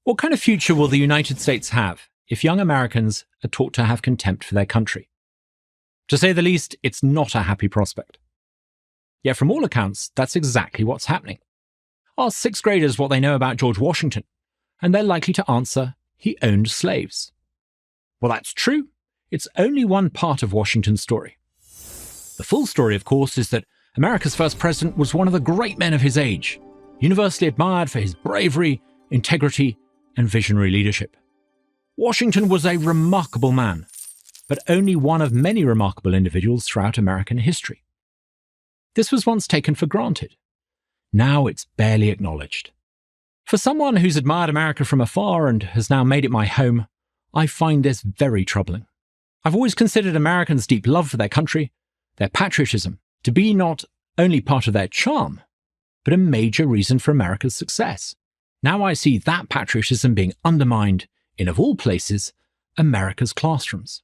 What kind of future will the United States have if young Americans are taught to have contempt for their country? To say the least, it's not a happy prospect. Yet from all accounts, that's exactly what's happening. Ask sixth graders what they know about George Washington, and they're likely to answer, he owned slaves. Well, that's true. It's only one part of Washington's story. The full story, of course, is that America's first president was one of the great men of his age, universally admired for his bravery, integrity, and visionary leadership. Washington was a remarkable man, but only one of many remarkable individuals throughout American history. This was once taken for granted. Now it's barely acknowledged. For someone who's admired America from afar and has now made it my home, I find this very troubling. I've always considered Americans' deep love for their country, their patriotism, to be not only part of their charm, but a major reason for America's success. Now I see that patriotism being undermined in, of all places, America's classrooms.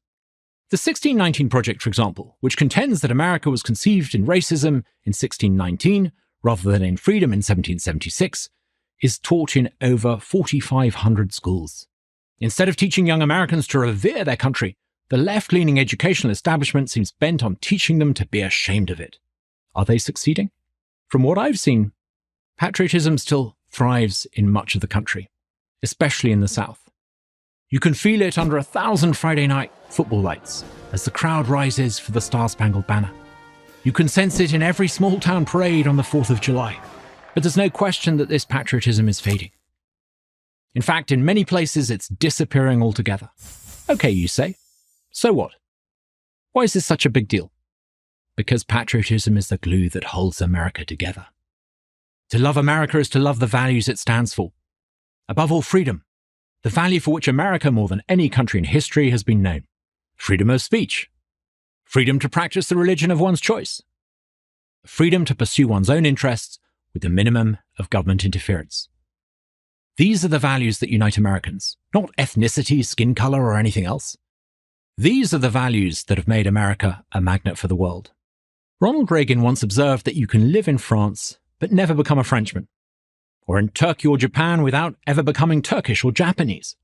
The 1619 Project, for example, which contends that America was conceived in racism in 1619 rather than in freedom in 1776, is taught in over 4,500 schools. Instead of teaching young Americans to revere their country, the left-leaning educational establishment seems bent on teaching them to be ashamed of it. Are they succeeding? From what I've seen, patriotism still thrives in much of the country, especially in the South. You can feel it under 1,000 Friday night football lights as the crowd rises for the Star-Spangled Banner. You can sense it in every small-town parade on the 4th of July. But there's no question that this patriotism is fading. In fact, in many places, it's disappearing altogether. Okay, you say. So what? Why is this such a big deal? Because patriotism is the glue that holds America together. To love America is to love the values it stands for. Above all, freedom, the value for which America, more than any country in history, has been known. Freedom of speech. Freedom to practice the religion of one's choice. Freedom to pursue one's own interests with the minimum of government interference. These are the values that unite Americans, not ethnicity, skin color, or anything else. These are the values that have made America a magnet for the world. Ronald Reagan once observed that you can live in France but never become a Frenchman, or in Turkey or Japan without ever becoming Turkish or Japanese.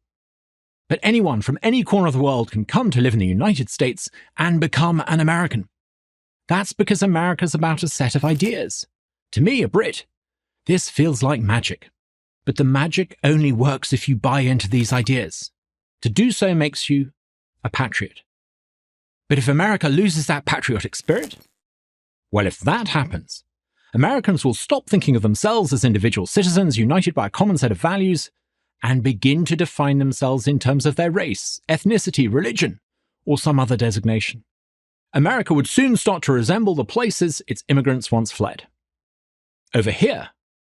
But anyone from any corner of the world can come to live in the United States and become an American. That's because America's about a set of ideas. To me, a Brit, this feels like magic. But the magic only works if you buy into these ideas. To do so makes you a patriot. But if America loses that patriotic spirit, well, if that happens, Americans will stop thinking of themselves as individual citizens united by a common set of values and begin to define themselves in terms of their race, ethnicity, religion, or some other designation. America would soon start to resemble the places its immigrants once fled. Over here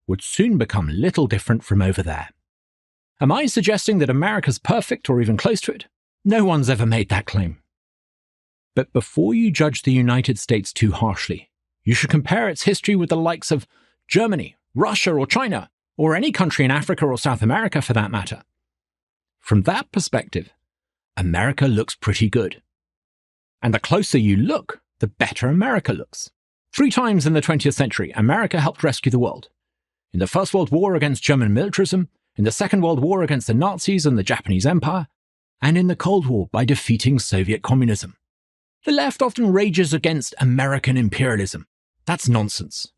would soon become little different from over there. Am I suggesting that America's perfect or even close to it? No one's ever made that claim. But before you judge the United States too harshly, you should compare its history with the likes of Germany, Russia, or China, or any country in Africa or South America for that matter. From that perspective, America looks pretty good. And the closer you look, the better America looks. 3 times in the 20th century, America helped rescue the world. In the First World War against German militarism, in the Second World War against the Nazis and the Japanese Empire, and in the Cold War by defeating Soviet communism. The left often rages against American imperialism. That's nonsense.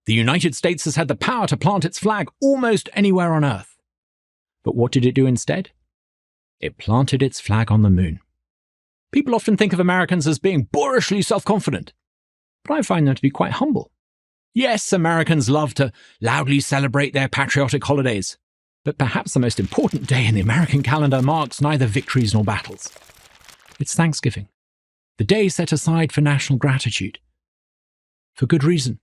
The United States has had the power to plant its flag almost anywhere on Earth. But what did it do instead? It planted its flag on the moon. People often think of Americans as being boorishly self-confident, but I find them to be quite humble. Yes, Americans love to loudly celebrate their patriotic holidays, but perhaps the most important day in the American calendar marks neither victories nor battles. It's Thanksgiving, the day set aside for national gratitude. For good reason.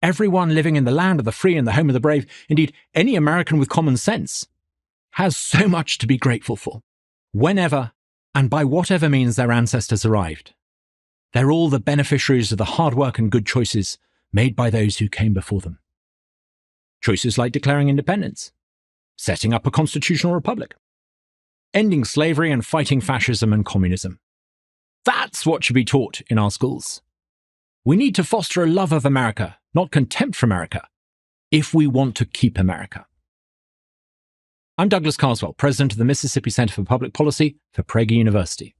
Everyone living in the land of the free and the home of the brave, indeed any American with common sense, has so much to be grateful for, whenever and by whatever means their ancestors arrived. They're all the beneficiaries of the hard work and good choices made by those who came before them. Choices like declaring independence, setting up a constitutional republic, ending slavery and fighting fascism and communism. That's what should be taught in our schools. We need to foster a love of America, not contempt for America, if we want to keep America. I'm Douglas Carswell, president of the Mississippi Center for Public Policy for Prager University.